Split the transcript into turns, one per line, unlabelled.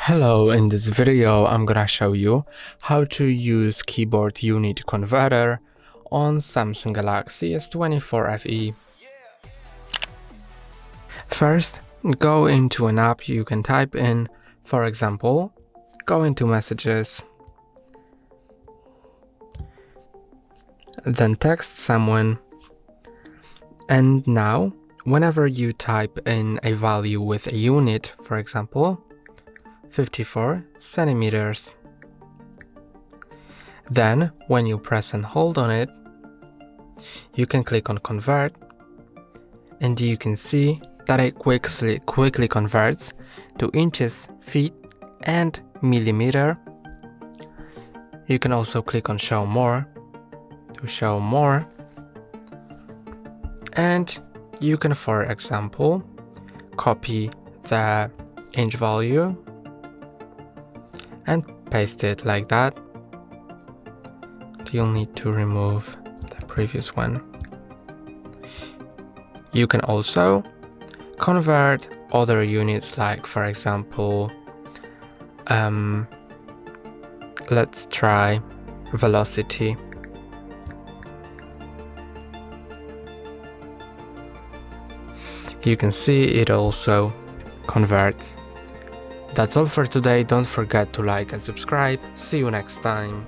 Hello, in this video I'm gonna show you how to use keyboard unit converter on Samsung Galaxy S24 FE. First, go into an app you can type in, for example, go into messages, then text someone, and now whenever you type in a value with a unit, for example, 54 centimeters. Then, when you press and hold on it, you can click on convert, and you can see that it quickly converts to inches, feet, and millimeter. You can also click on show more to show more, and you can, for example, copy the inch value and paste it like that. You'll need to remove the previous one. You can also convert other units, like for example, let's try velocity. You can see it also converts. That's all for today. Don't forget to like and subscribe. See you next time.